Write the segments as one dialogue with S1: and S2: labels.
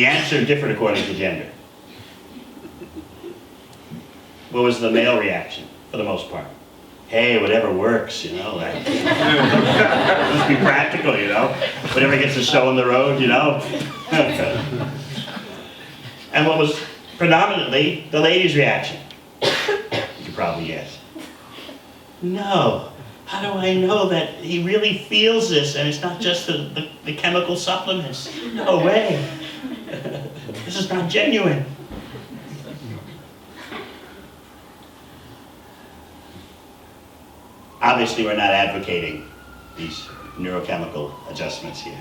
S1: The answer differed according to gender. What was the male reaction, for the most part? Hey, whatever works, you know, like, let's be practical, you know, whatever gets the show on the road, you know. And what was predominantly the ladies' reaction? You could probably guess. No, how do I know that he really feels this and it's not just the chemical supplements? No way. This is not genuine. Obviously, we're not advocating these neurochemical adjustments here.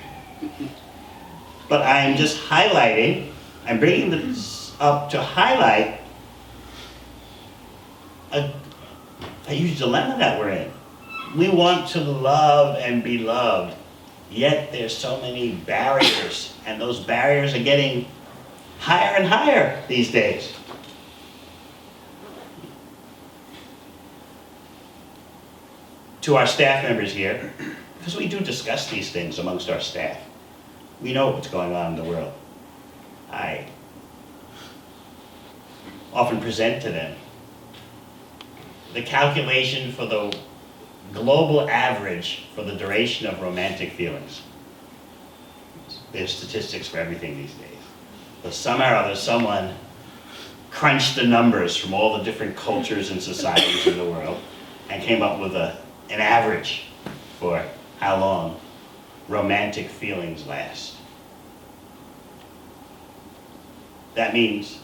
S1: But I'm just highlighting, I'm bringing this up to highlight a huge dilemma that we're in. We want to love and be loved, yet there's so many barriers, and those barriers are getting higher and higher these days. To our staff members here, because we do discuss these things amongst our staff. We know what's going on in the world. I often present to them the calculation for the global average for the duration of romantic feelings. There's statistics for everything these days. But somehow or other, someone crunched the numbers from all the different cultures and societies in the world and came up with an average for how long romantic feelings last. That means,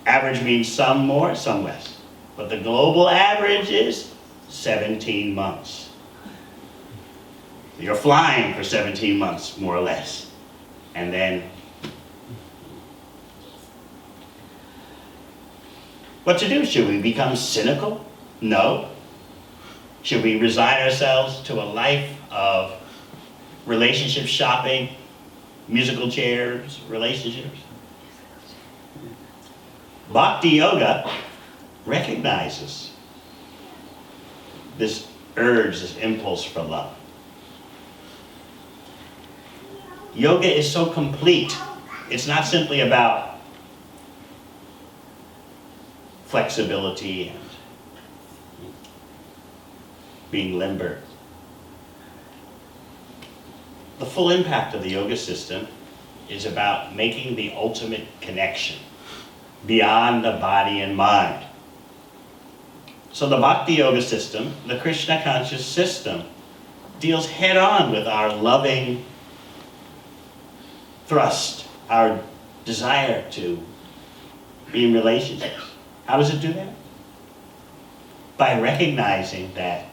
S1: average means some more, some less. But the global average is 17 months. You're flying for 17 months, more or less. And then, what to do? Should we become cynical? No. Should we resign ourselves to a life of relationship shopping, musical chairs, relationships? Bhakti Yoga recognizes this urge, this impulse for love. Yoga is so complete. It's not simply about flexibility and being limber. The full impact of the yoga system is about making the ultimate connection beyond the body and mind. So the Bhakti Yoga system, the Krishna conscious system, deals head on with our loving thrust, our desire to be in relationships. How does it do that? By recognizing that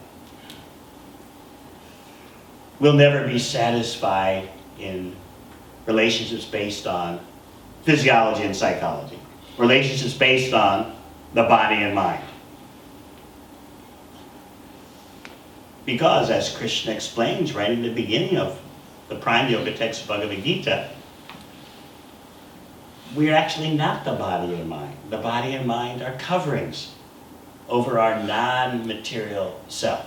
S1: we'll never be satisfied in relationships based on physiology and psychology, relationships based on the body and mind. Because, as Krishna explains right in the beginning of the prime yoga text Bhagavad Gita, we're actually not the body and mind. The body and mind are coverings over our non-material self.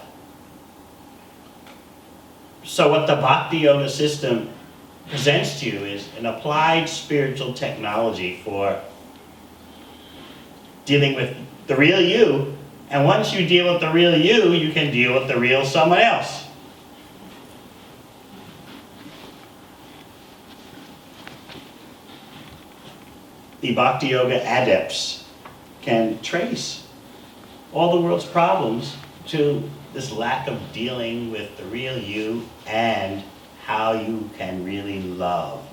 S1: So what the Bhakti Yoga system presents to you is an applied spiritual technology for dealing with the real you, and once you deal with the real you, you can deal with the real someone else. The Bhakti Yoga adepts can trace all the world's problems to this lack of dealing with the real you and how you can really love.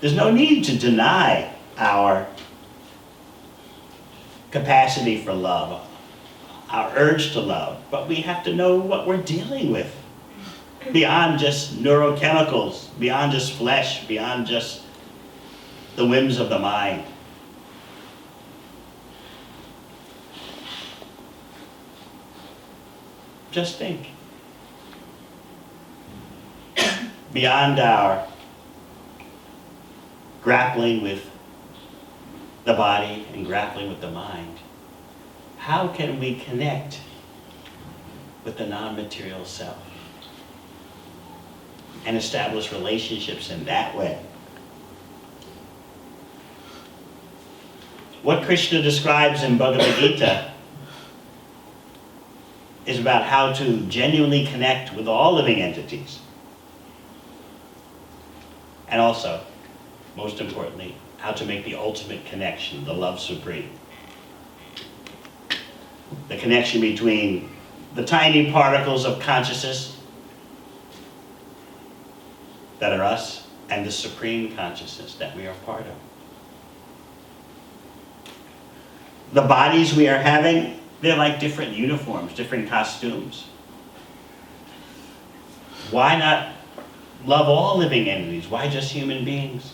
S1: There's no need to deny our capacity for love, our urge to love, but we have to know what we're dealing with. Beyond just neurochemicals, beyond just flesh, beyond just the whims of the mind. Just think. Beyond our grappling with the body and grappling with the mind, how can we connect with the non-material self? and establish relationships in that way. What Krishna describes in Bhagavad Gita is about how to genuinely connect with all living entities. And also, most importantly, how to make the ultimate connection, the love supreme. The connection between the tiny particles of consciousness that are us and the supreme consciousness that we are part of. The bodies we are having, they're like different uniforms, different costumes. Why not love all living entities? Why just human beings?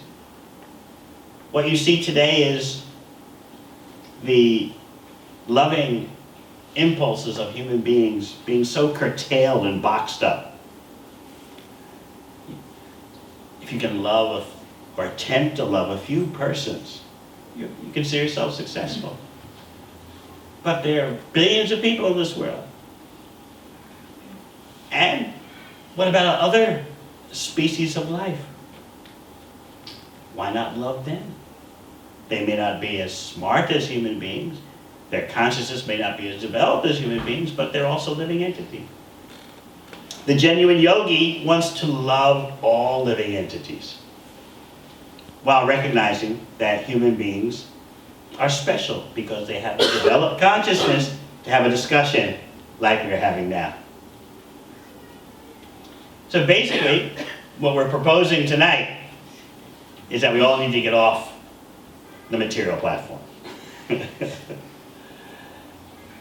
S1: What you see today is the loving impulses of human beings being so curtailed and boxed up. If you can love or attempt to love a few persons, you consider yourself successful. But there are billions of people in this world. And what about other species of life? Why not love them? They may not be as smart as human beings. Their consciousness may not be as developed as human beings, but they're also living entities. The genuine yogi wants to love all living entities, while recognizing that human beings are special because they have a developed consciousness to have a discussion like we're having now. So basically, what we're proposing tonight is that we all need to get off the material platform.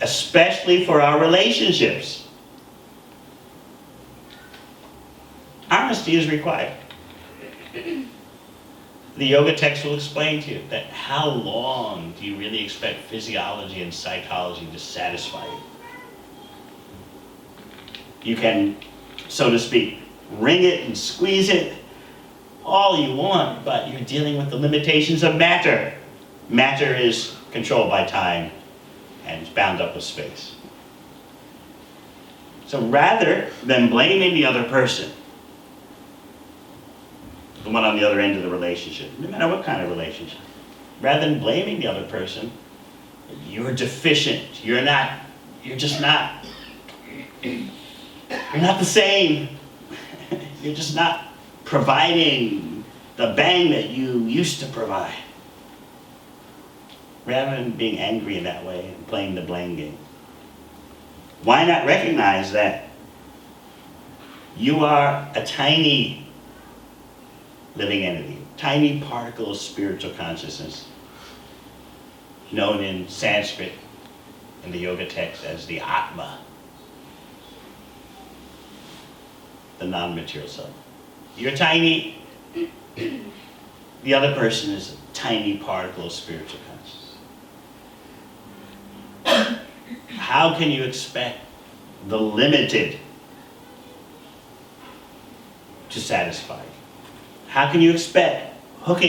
S1: Especially for our relationships. Honesty is required. The yoga text will explain to you that how long do you really expect physiology and psychology to satisfy you? You can, so to speak, wring it and squeeze it all you want, but you're dealing with the limitations of matter. Matter is controlled by time and it's bound up with space. So rather than blaming the other person, the one on the other end of the relationship, no matter what kind of relationship, rather than blaming the other person, you're deficient, you're just not the same. You're just not providing the bang that you used to provide. Rather than being angry in that way and playing the blame game, why not recognize that you are a tiny living entity, tiny particle of spiritual consciousness, known in Sanskrit in the yoga text as the Atma, the non-material self. You're tiny, the other person is a tiny particle of spiritual consciousness. How can you expect the limited to satisfy you? How can you expect